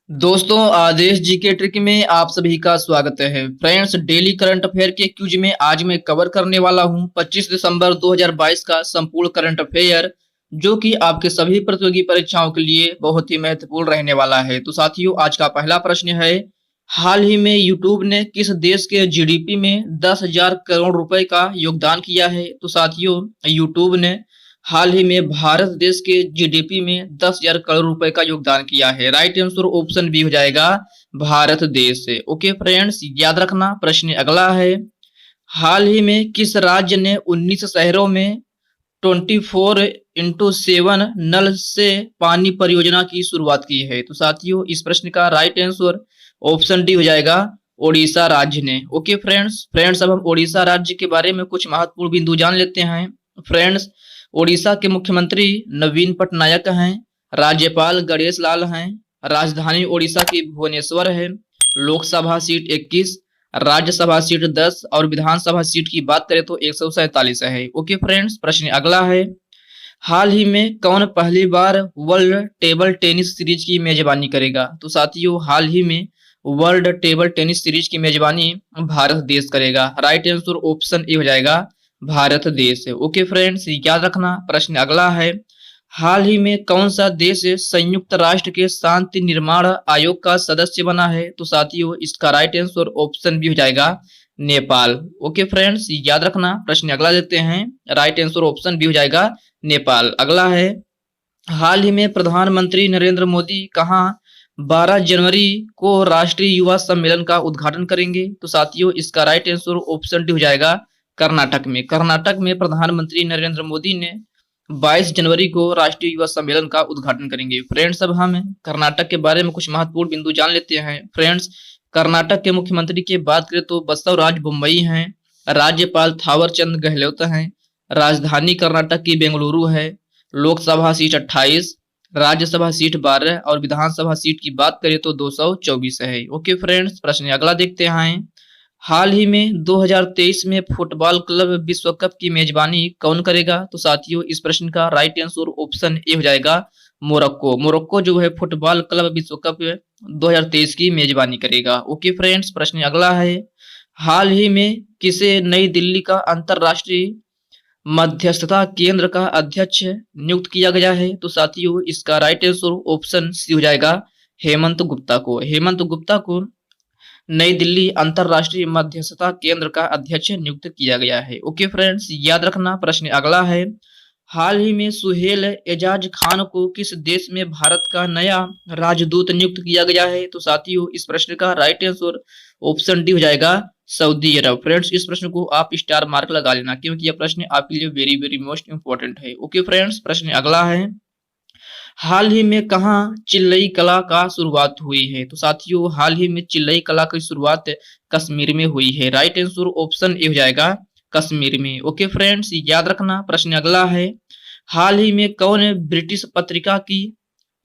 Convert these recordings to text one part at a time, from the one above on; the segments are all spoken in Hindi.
दोस्तों, आदेश जी के ट्रिक में आप सभी का स्वागत है। फ्रेंड्स, डेली करंट अफेयर के क्यूज में आज मैं कवर करने वाला हूं 25 दिसंबर 2022 का संपूर्ण करंट अफेयर, जो कि आपके सभी प्रतियोगी परीक्षाओं के लिए बहुत ही महत्वपूर्ण रहने वाला है। तो साथियों, आज का पहला प्रश्न है, हाल ही में यूट्यूब ने किस देश के जीडीपी में 10,000 करोड़ रुपए का योगदान किया है? तो साथियों, यूट्यूब ने हाल ही में भारत देश के जीडीपी में 10,000 करोड़ रुपए का योगदान किया है। राइट आंसर ऑप्शन बी हो जाएगा, भारत देश से। ओके फ्रेंड्स, याद रखना। प्रश्न अगला है, हाल ही में किस राज्य ने 19 शहरों में 24x7 नल से पानी परियोजना की शुरुआत की है? तो साथियों, इस प्रश्न का राइट आंसर ऑप्शन डी हो जाएगा, ओडिशा राज्य ने। ओके फ्रेंड्स, अब हम ओडिशा राज्य के बारे में कुछ महत्वपूर्ण बिंदु जान लेते हैं। फ्रेंड्स, ओडिशा के मुख्यमंत्री नवीन पटनायक हैं, राज्यपाल गणेश लाल हैं, राजधानी ओडिशा की भुवनेश्वर है, लोकसभा सीट 21, राज्यसभा सीट 10 और विधानसभा सीट की बात करें तो 147 है। ओके फ्रेंड्स, प्रश्न अगला है, हाल ही में कौन पहली बार वर्ल्ड टेबल टेनिस सीरीज की मेजबानी करेगा? तो साथियों, हाल ही में वर्ल्ड टेबल टेनिस सीरीज की मेजबानी भारत देश करेगा। राइट आंसर ऑप्शन ए हो जाएगा, भारत देश। ओके फ्रेंड्स, याद रखना। प्रश्न अगला है, हाल ही में कौन सा देश संयुक्त राष्ट्र के शांति निर्माण आयोग का सदस्य बना है? तो साथियों, इसका राइट आंसर ऑप्शन बी हो जाएगा, नेपाल। ओके फ्रेंड्स, याद रखना। प्रश्न अगला देते हैं, राइट आंसर ऑप्शन बी हो जाएगा, नेपाल। अगला है, हाल ही में प्रधानमंत्री नरेंद्र मोदी कहां 12 जनवरी को राष्ट्रीय युवा सम्मेलन का उद्घाटन करेंगे? तो साथियों, इसका राइट आंसर ऑप्शन डी हो जाएगा, कर्नाटक में। कर्नाटक में प्रधानमंत्री नरेंद्र मोदी ने 22 जनवरी को राष्ट्रीय युवा सम्मेलन का उद्घाटन करेंगे। फ्रेंड्स, अब हम कर्नाटक के बारे में कुछ महत्वपूर्ण बिंदु जान लेते हैं। फ्रेंड्स, कर्नाटक के मुख्यमंत्री की बात करें तो बसवराज बोम्मई हैं, राज्यपाल थावर चंद गहलोत हैं, राजधानी कर्नाटक की बेंगलुरु है, लोकसभा सीट 28, राज्यसभा सीट 12 और विधानसभा सीट की बात करें तो 224 है। ओके फ्रेंड्स, प्रश्न अगला देखते हैं, हाल ही में 2023 में फुटबॉल क्लब विश्व कप की मेजबानी कौन करेगा? तो साथियों, इस प्रश्न का राइट आंसर ऑप्शन ए हो जाएगा, मोरक्को। मोरक्को जो है फुटबॉल क्लब विश्व कप 2023 की मेजबानी करेगा। ओके फ्रेंड्स, प्रश्न अगला है, हाल ही में किसे नई दिल्ली का अंतरराष्ट्रीय मध्यस्थता केंद्र का अध्यक्ष नियुक्त किया गया है? तो साथियों, इसका राइट आंसर ऑप्शन सी हो जाएगा, हेमंत गुप्ता को। हेमंत गुप्ता को नई दिल्ली अंतरराष्ट्रीय मध्यस्थता केंद्र का अध्यक्ष नियुक्त किया गया है। ओके फ्रेंड्स, याद रखना। प्रश्न अगला है, हाल ही में सुहेल एजाज खान को किस देश में भारत का नया राजदूत नियुक्त किया गया है? तो साथियों, इस प्रश्न का राइट आंसर ऑप्शन डी हो जाएगा, सऊदी अरब। फ्रेंड्स, इस प्रश्न को आप स्टार मार्क लगा लेना, क्योंकि यह प्रश्न आपके लिए वेरी वेरी मोस्ट इंपॉर्टेंट है। ओके फ्रेंड्स, प्रश्न अगला है, हाल ही में कहाँ चिल्लई कला का शुरुआत हुई है? तो साथियों, हाल ही में चिल्लई कला की शुरुआत कश्मीर में हुई है। राइट आंसर ऑप्शन ए हो जाएगा, कश्मीर में। ओके फ्रेंड्स, याद रखना। प्रश्न अगला है, हाल ही में कौन ब्रिटिश पत्रिका की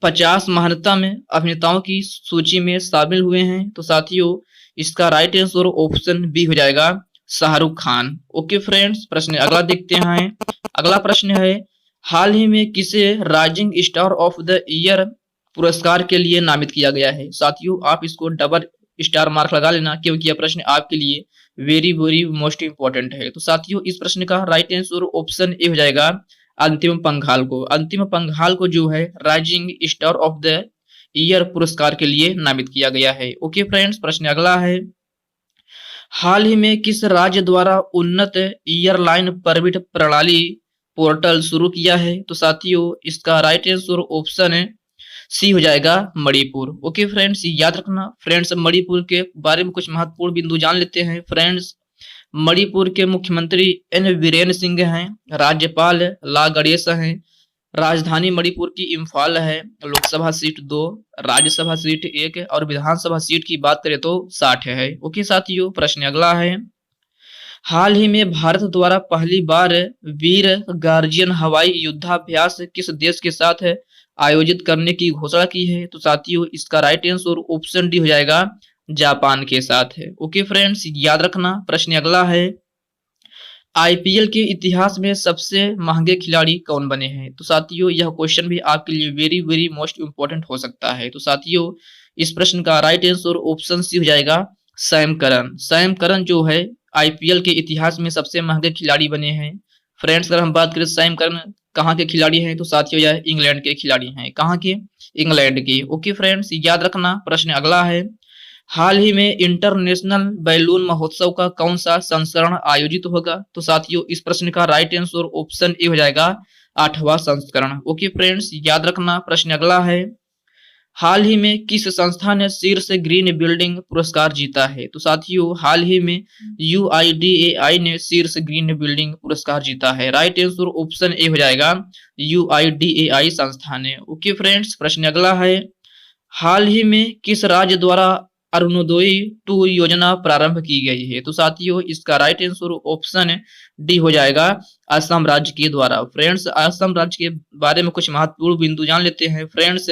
50 महानतम अभिनेताओं की सूची में शामिल हुए हैं? तो साथियों, इसका राइट आंसर ऑप्शन बी हो जाएगा, शाहरुख खान। ओके फ्रेंड्स, प्रश्न अगला देखते हैं। अगला प्रश्न है, हाल ही में किसे rising star of the year पुरस्कार के लिए नामित किया गया है? साथियों, आप इसको डबल स्टार मार्क लगा लेना, क्योंकि यह प्रश्न आपके लिए वेरी वेरी मोस्ट इंपॉर्टेंट है। तो साथियों, इस प्रश्न का राइट आंसर ऑप्शन ए हो जाएगा, अंतिम पंघाल को। अंतिम पंघाल को जो है rising star of the year पुरस्कार के लिए नामित किया गया है। ओके फ्रेंड्स, प्रश्न अगला है, हाल ही में किस राज्य द्वारा उन्नत एयरलाइन परमिट प्रणाली पोर्टल शुरू किया है? तो साथियों, इसका राइट आंसर ऑप्शन सी हो जाएगा, मणिपुर। ओके फ्रेंड्स, याद रखना। फ्रेंड्स, मणिपुर के बारे में कुछ महत्वपूर्ण बिंदु जान लेते हैं। फ्रेंड्स, मणिपुर के मुख्यमंत्री एन वीरेन सिंह हैं, राज्यपाल ला गणेश हैं, राजधानी मणिपुर की इम्फाल है, लोकसभा सीट 2, राज्यसभा सीट 1 और विधानसभा सीट की बात करें तो 60 है। ओके साथियों, प्रश्न अगला है, हाल ही में भारत द्वारा पहली बार वीर गार्जियन हवाई युद्धाभ्यास किस देश के साथ आयोजित करने की घोषणा की है? तो साथियों, इसका राइट आंसर ऑप्शन डी हो जाएगा, जापान के साथ है। ओके फ्रेंड्स, याद रखना। प्रश्न अगला है, आईपीएल के इतिहास में सबसे महंगे खिलाड़ी कौन बने हैं? तो साथियों, यह क्वेश्चन भी आपके लिए वेरी वेरी मोस्ट इंपॉर्टेंट हो सकता है। तो साथियों, इस प्रश्न का राइट आंसर ऑप्शन सी हो जाएगा सैम करन। सैम करन जो है आईपीएल के इतिहास में सबसे महंगे खिलाड़ी बने हैं। फ्रेंड्स अगर हम बात करें सैम करन कहाँ के खिलाड़ी हैं तो साथियों यह इंग्लैंड के खिलाड़ी हैं। कहाँ के? इंग्लैंड के। ओके फ्रेंड्स याद रखना। प्रश्न अगला है, हाल ही में इंटरनेशनल बैलून महोत्सव का कौन सा संस्करण आयोजित होगा? तो साथियों इस प्रश्न का राइट आंसर ऑप्शन ए हो जाएगा 8वां संस्करण। ओके फ्रेंड्स याद रखना। प्रश्न अगला है, हाल ही में किस संस्था ने शीर्ष ग्रीन बिल्डिंग पुरस्कार जीता है? तो साथियों हाल ही में UIDAI ने शीर्ष ग्रीन बिल्डिंग पुरस्कार जीता है। राइट आंसर ऑप्शन ए हो जाएगा UIDAI संस्था ने। ओके फ्रेंड्स प्रश्न अगला है, हाल ही में किस राज्य द्वारा अरुणोदय 2 योजना प्रारंभ की गई है? तो साथियों इसका राइट आंसर ऑप्शन डी हो जाएगा असम राज्य के द्वारा। फ्रेंड्स असम राज्य के बारे में कुछ महत्वपूर्ण बिंदु जान लेते हैं। फ्रेंड्स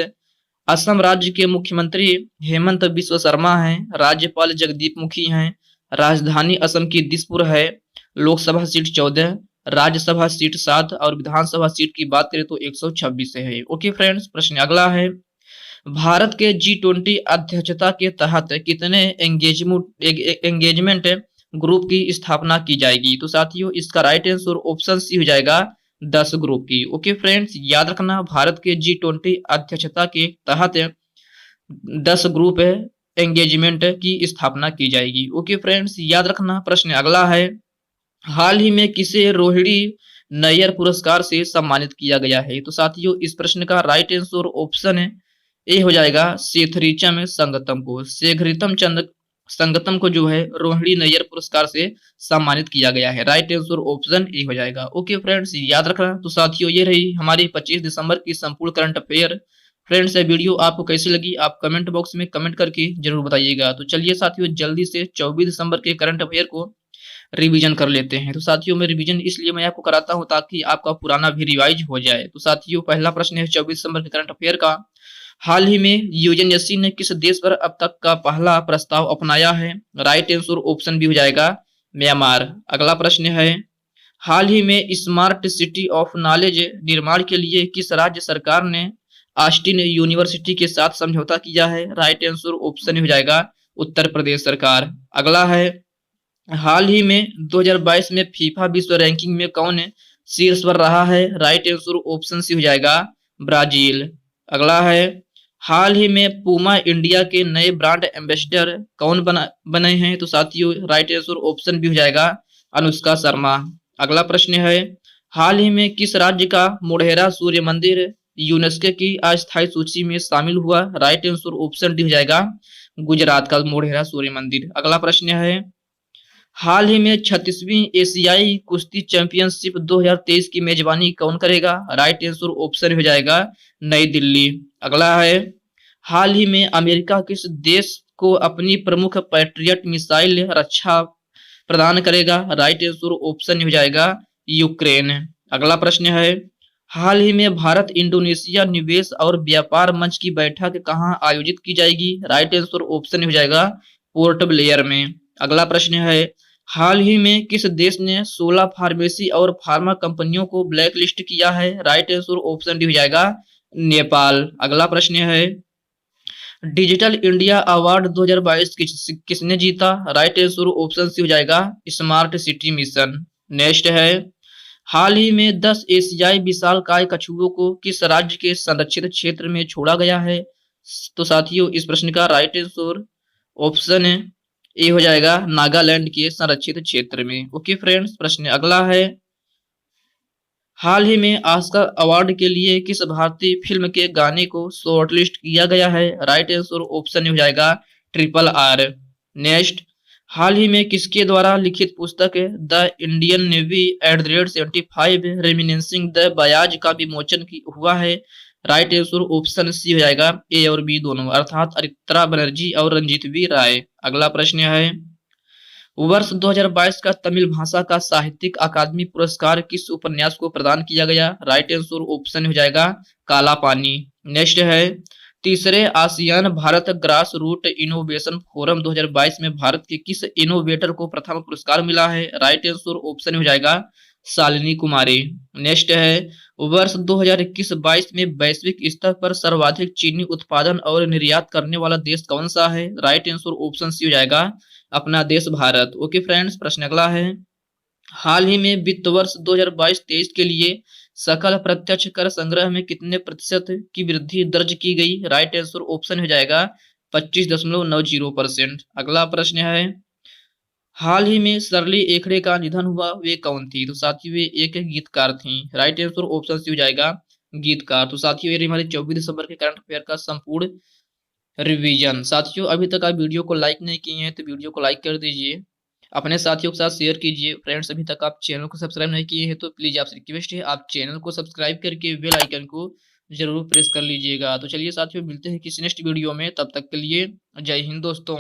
असम राज्य के मुख्यमंत्री हेमंत बिस्व शर्मा हैं, राज्यपाल जगदीप मुखी हैं, राजधानी असम की दिसपुर है, लोकसभा सीट 14, राज्यसभा सीट 7 और विधानसभा सीट की बात करें तो 126 है। ओके फ्रेंड्स प्रश्न अगला है, भारत के G20 अध्यक्षता के तहत कितने एंगेजमेंट ग्रुप की स्थापना की जाएगी? तो साथियों इसका राइट आंसर ऑप्शन सी हो जाएगा 10 ग्रुप की। ओके फ्रेंड्स याद रखना भारत के G20 अध्यक्षता के तहत 10 ग्रुप एंगेजमेंट की स्थापना की जाएगी। ओके फ्रेंड्स याद रखना। प्रश्न अगला है, हाल ही में किसे रोहिणी नैयर पुरस्कार से सम्मानित किया गया है? तो साथियों इस प्रश्न का राइट आंसर ऑप्शन ए हो जाएगा सेथरीचम संगतम को। शेखरितम चंद संगतम को जो है रोहिणी नैयर पुरस्कार से सम्मानित किया गया है। राइट आंसर ऑप्शन ए हो जाएगा। ओके फ्रेंड्स याद रखना। तो साथियों ये रही हमारी 25 दिसंबर की संपूर्ण करंट अफेयर। फ्रेंड्स ये वीडियो आपको कैसी लगी आप कमेंट बॉक्स में कमेंट करके जरूर बताइएगा। तो चलिए साथियों जल्दी से 24 दिसंबर के करंट अफेयर को रिवीजन कर लेते हैं। तो साथियों में रिवीजन इसलिए मैं आपको कराता हूं ताकि आपका पुराना भी रिवाइज हो जाए। तो साथियों पहला प्रश्न है 24 दिसंबर के करंट अफेयर का, हाल ही में यूएनएससी ने किस देश पर अब तक का पहला प्रस्ताव अपनाया है? राइट आंसर ऑप्शन भी हो जाएगा म्यांमार। अगला प्रश्न है, हाल ही में स्मार्ट सिटी ऑफ नॉलेज निर्माण के लिए किस राज्य सरकार ने ऑस्टिन यूनिवर्सिटी के साथ समझौता किया है? राइट आंसर ऑप्शन हो जाएगा उत्तर प्रदेश सरकार। अगला है, हाल ही में 2022 में फीफा विश्व रैंकिंग में कौन शीर्ष पर रहा है? राइट आंसर ऑप्शन सी हो जाएगा ब्राजील। अगला है, हाल ही में पूमा इंडिया के नए ब्रांड एम्बेसडर कौन बने हैं? तो साथियों राइट आंसर ऑप्शन भी हो जाएगा अनुष्का शर्मा। अगला प्रश्न है, हाल ही में किस राज्य का मोढेरा सूर्य मंदिर यूनेस्को की अस्थायी सूची में शामिल हुआ? राइट आंसर ऑप्शन डी हो जाएगा गुजरात का मोढेरा सूर्य मंदिर। अगला प्रश्न है, हाल ही में 36वीं एशियाई कुश्ती चैंपियनशिप 2023 की मेजबानी कौन करेगा? राइट आंसर ऑप्शन हो जाएगा नई दिल्ली। अगला है, हाल ही में अमेरिका किस देश को अपनी प्रमुख पैट्रियट मिसाइल रक्षा प्रदान करेगा? राइट आंसर ऑप्शन हो जाएगा यूक्रेन। अगला प्रश्न है, हाल ही में भारत इंडोनेशिया निवेश और व्यापार मंच की बैठक कहां आयोजित की जाएगी? राइट आंसर ऑप्शन हो जाएगा पोर्ट ब्लेयर में। अगला प्रश्न है, हाल ही में किस देश ने 16 फार्मेसी और फार्मा कंपनियों को ब्लैक लिस्ट किया है? राइट आंसर ऑप्शन डी हो जाएगा नेपाल। अगला प्रश्न है, डिजिटल इंडिया अवार्ड 2022 किसने जीता? राइट आंसर ऑप्शन सी हो जाएगा स्मार्ट सिटी मिशन। नेक्स्ट है, हाल ही में 10 एशियाई विशालकाय कछुओं को किस राज्य के संरक्षित क्षेत्र में छोड़ा गया है? तो साथियों इस प्रश्न का राइट आंसर ऑप्शन ए हो जाएगा नागालैंड के संरक्षित क्षेत्र में। ओके फ्रेंड्स प्रश्न अगला है, हाल ही में ऑस्कर अवार्ड के लिए किस भारतीय फिल्म के गाने को शॉर्टलिस्ट किया गया है? राइट आंसर ऑप्शन हो जाएगा RRR। नेक्स्ट, हाल ही में किसके द्वारा लिखित पुस्तक the Indian navy @75 reminiscing the बयाज का विमोचन हुआ है? राइट आंसर ऑप्शन सी हो जाएगा ए और बी दोनों, अर्थात अरित्रा बनर्जी और रंजीत बी राय। अगला प्रश्न है, वर्ष 2022 का तमिल भाषा का साहित्यिक अकादमी पुरस्कार किस उपन्यास को प्रदान किया गया? राइट आंसर ऑप्शन हो जाएगा काला पानी। नेक्स्ट है, तीसरे ASEAN Bharat grass root innovation forum 2022 में भारत के किस इनोवेटर को प्रथम पुरस्कार मिला है? राइट आंसर ऑप्शन हो जाएगा शालिनी कुमारी। नेक्स्ट है, वर्ष 2021-22 में वैश्विक स्तर पर सर्वाधिक चीनी उत्पादन और निर्यात करने वाला देश कौन सा है? राइट आंसर ऑप्शन सी हो जाएगा, अपना देश भारत। ओके फ्रेंड्स, प्रश्न अगला है, हाल ही में वित्त वर्ष 2022-23 के लिए सकल प्रत्यक्ष कर संग्रह में कितने प्रतिशत की वृद्धि दर्ज की गई? राइट आंसर ऑप्शन हो जाएगा 25.90%। अगला प्रश्न है, हाल ही में शर्ली एखड़े का निधन हुआ, वे कौन थी? तो साथियों वे एक गीतकार थी। राइट आंसर ऑप्शन सी हो जाएगा, गीतकार। तो साथियों ये हमारे 24 दिसंबर के करंट अफेयर का संपूर्ण रिवीजन। साथियों अभी तक आप वीडियो को लाइक नहीं किए हैं तो वीडियो को लाइक कर दीजिए, अपने साथियों के साथ शेयर कीजिए। फ्रेंड्स अभी तक आप चैनल को सब्सक्राइब नहीं किए हैं तो प्लीज आपसे रिक्वेस्ट है आप चैनल को सब्सक्राइब करके बेल आइकन को जरूर प्रेस कर लीजिएगा। तो चलिए साथियों मिलते हैं किसी नेक्स्ट वीडियो में, तब तक के लिए जय हिंद दोस्तों।